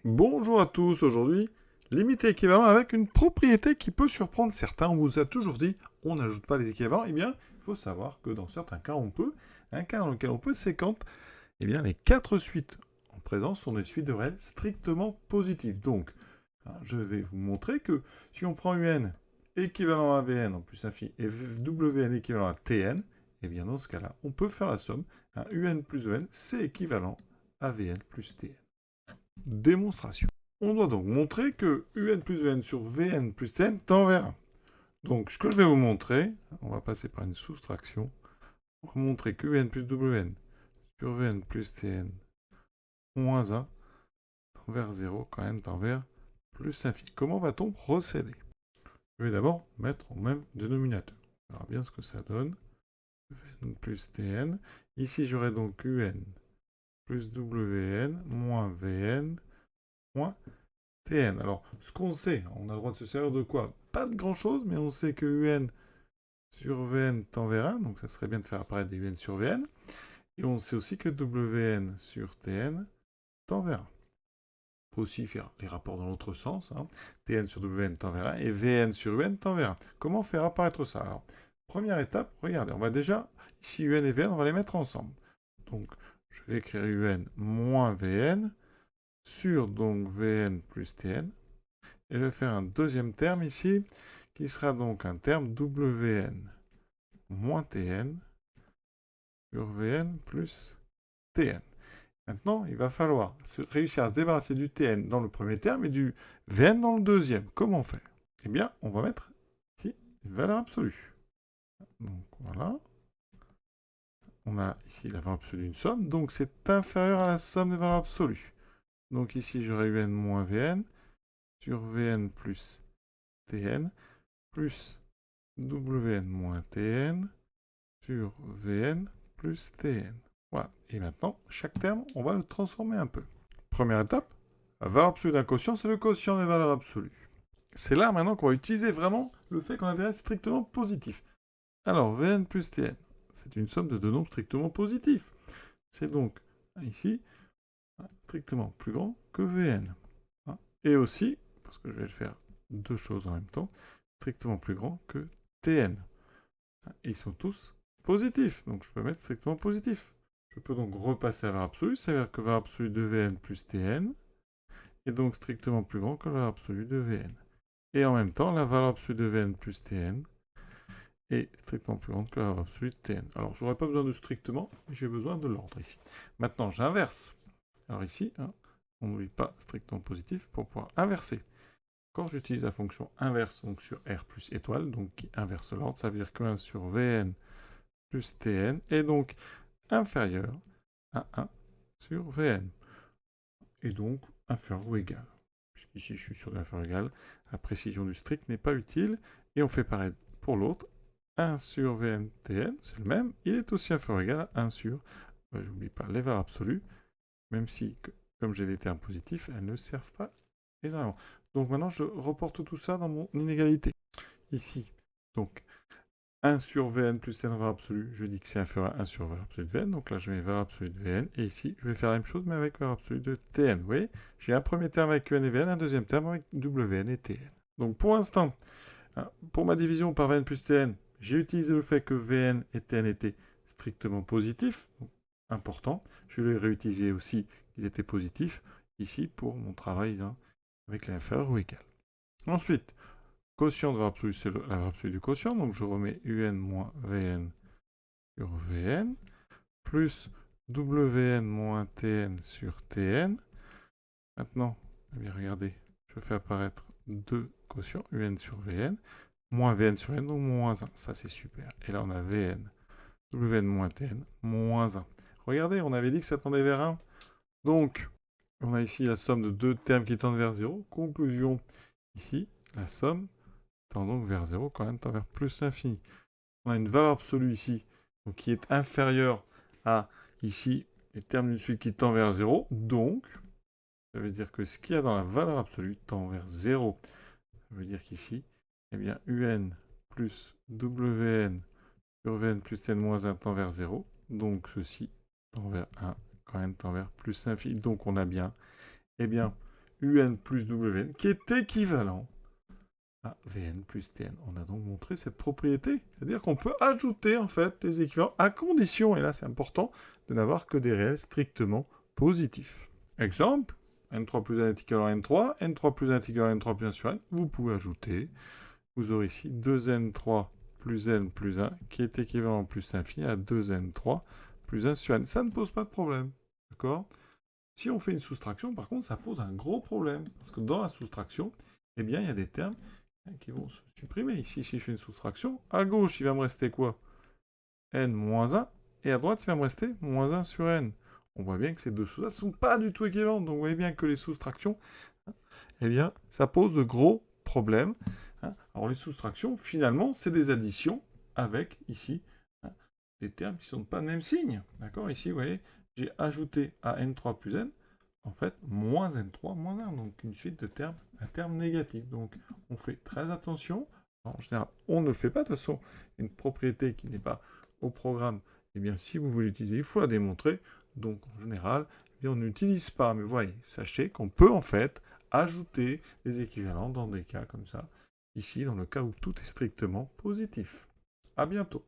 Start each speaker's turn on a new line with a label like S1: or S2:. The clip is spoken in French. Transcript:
S1: Bonjour à tous, aujourd'hui, limité équivalent avec une propriété qui peut surprendre certains. On vous a toujours dit, on n'ajoute pas les équivalents. Eh bien, il faut savoir que dans certains cas, on peut. Un cas dans lequel on peut, c'est quand les quatre suites en présence sont des suites de réels strictement positives. Donc, je vais vous montrer que si on prend UN équivalent à VN en plus infini et WN équivalent à TN, eh bien dans ce cas-là, on peut faire la somme. UN plus EN, c'est équivalent à VN plus TN. Démonstration. On doit donc montrer que UN plus VN sur VN plus TN tend vers 1. Donc, ce que je vais vous montrer, on va passer par une soustraction. On va montrer que UN plus WN sur VN plus TN moins 1 tend vers 0 quand n tend vers plus l'infini. Comment va-t-on procéder? Je vais d'abord mettre au même dénominateur. On verra bien ce que ça donne. VN plus TN. Ici, j'aurai donc UN plus WN moins VN moins TN. Alors, ce qu'on sait, on a le droit de se servir de quoi? Pas de grand-chose, mais on sait que UN sur Vn tend vers 1, donc ça serait bien de faire apparaître des UN sur Vn. Et on sait aussi que Wn sur Tn tend vers 1. On peut aussi faire les rapports dans l'autre sens. Tn sur Wn tend vers 1 et Vn sur Un tend vers 1. Comment faire apparaître ça? Alors, première étape, regardez, on va déjà, ici Un et Vn, on va les mettre ensemble. Donc, je vais écrire Un moins Vn sur donc Vn plus Tn. Et je vais faire un deuxième terme ici, qui sera donc un terme Wn moins Tn sur Vn plus Tn. Maintenant, il va falloir réussir à se débarrasser du Tn dans le premier terme et du Vn dans le deuxième. Comment faire? Eh bien, on va mettre ici une valeur absolue. Donc voilà. On a ici la valeur absolue d'une somme, donc c'est inférieur à la somme des valeurs absolues. Donc ici, j'aurai Un moins Vn sur Vn plus Tn plus Wn moins Tn sur Vn plus Tn. Voilà. Et maintenant, chaque terme, on va le transformer un peu. Première étape, la valeur absolue d'un quotient, c'est le quotient des valeurs absolues. C'est là maintenant qu'on va utiliser vraiment le fait qu'on a des règles strictement positifs. Alors, Vn plus Tn, c'est une somme de deux nombres strictement positifs. C'est donc, ici, strictement plus grand que Vn. Et aussi, parce que je vais faire deux choses en même temps, strictement plus grand que Tn. Ils sont tous positifs, donc je peux mettre strictement positif. Je peux donc repasser à la valeur absolue, c'est-à-dire que la valeur absolue de Vn plus Tn est donc strictement plus grand que la valeur absolue de Vn. Et en même temps, la valeur absolue de Vn plus Tn est strictement plus grande que la valeur absolue de Tn. Alors, je n'aurai pas besoin de strictement, mais j'ai besoin de l'ordre ici. Maintenant, j'inverse. Alors ici, on n'oublie pas strictement positif pour pouvoir inverser. Quand j'utilise la fonction inverse donc sur R plus étoile, donc qui inverse l'ordre, ça veut dire que 1 sur Vn plus Tn est donc inférieur à 1 sur Vn. Et donc inférieur ou égal. Puisqu'ici je suis sur l'inférieur égal, la précision du strict n'est pas utile. Et on fait pareil pour l'autre. 1 sur Vn Tn, c'est le même. Il est aussi inférieur ou égal à 1 sur, j'oublie pas, les valeurs absolues, même si, comme j'ai des termes positifs, elles ne servent pas énormément. Donc maintenant, je reporte tout ça dans mon inégalité. Ici, donc 1 sur Vn plus Tn en valeur absolue, je dis que c'est inférieur à 1 sur valeur absolue de Vn, donc là je mets valeur absolue de Vn, et ici je vais faire la même chose mais avec valeur absolue de Tn. Vous voyez, j'ai un premier terme avec Un et Vn, un deuxième terme avec Wn et Tn. Donc pour l'instant, pour ma division par Vn plus Tn, j'ai utilisé le fait que Vn et Tn étaient strictement positifs, donc important. Je vais réutiliser aussi qu'ils étaient positifs ici pour mon travail avec l'inférieur ou égal. Ensuite, quotient de valeur absolue, c'est la valeur absolue du quotient, donc je remets Un moins Vn sur Vn, plus Wn moins Tn sur Tn. Maintenant, eh bien, regardez, je fais apparaître deux quotients, Un sur Vn, moins Vn sur N, donc moins 1. Ça, c'est super. Et là, on a Vn, Wn moins Tn, moins 1. Regardez, on avait dit que ça tendait vers 1. Donc, on a ici la somme de deux termes qui tendent vers 0. Conclusion, ici, la somme tend donc vers 0 quand n tend vers plus l'infini. On a une valeur absolue ici, donc qui est inférieure à, ici, les termes d'une suite qui tend vers 0. Donc, ça veut dire que ce qu'il y a dans la valeur absolue tend vers 0. Ça veut dire qu'ici, eh bien, Un plus Wn sur Vn plus n moins 1 tend vers 0. Donc, ceci tend vers 1 quand n tend vers plus l'infini. Donc, on a bien, eh bien, UN plus WN qui est équivalent à VN plus TN. On a donc montré cette propriété, c'est-à-dire qu'on peut ajouter en fait des équivalents à condition, et là c'est important, de n'avoir que des réels strictement positifs. Exemple, N3 plus 1 est équivalent à N3, N3 plus 1 est équivalent à N3 plus 1 sur N, vous pouvez ajouter, vous aurez ici 2N3 plus N plus 1 qui est équivalent plus infini à 2N3 plus 1 sur N. Ça ne pose pas de problème, d'accord? Si on fait une soustraction, par contre, ça pose un gros problème, parce que dans la soustraction, eh bien, il y a des termes qui vont se supprimer. Ici, si je fais une soustraction, à gauche, il va me rester quoi? N moins 1, et à droite, il va me rester moins 1 sur N. On voit bien que ces deux choses-là ne sont pas du tout équivalentes, donc vous voyez bien que les soustractions, eh bien, ça pose de gros problèmes. Alors les soustractions, finalement, c'est des additions avec, ici, des termes qui ne sont pas le même signe. D'accord? Ici, vous voyez, j'ai ajouté à N3 plus N, en fait, moins N3 moins 1, donc une suite de termes, un terme négatif. Donc, on fait très attention. En général, on ne le fait pas. De toute façon, une propriété qui n'est pas au programme, eh bien, si vous voulez l'utiliser, il faut la démontrer. Donc, en général, eh bien, on n'utilise pas. Mais voyez, sachez qu'on peut, en fait, ajouter des équivalents dans des cas comme ça. Ici, dans le cas où tout est strictement positif. À bientôt.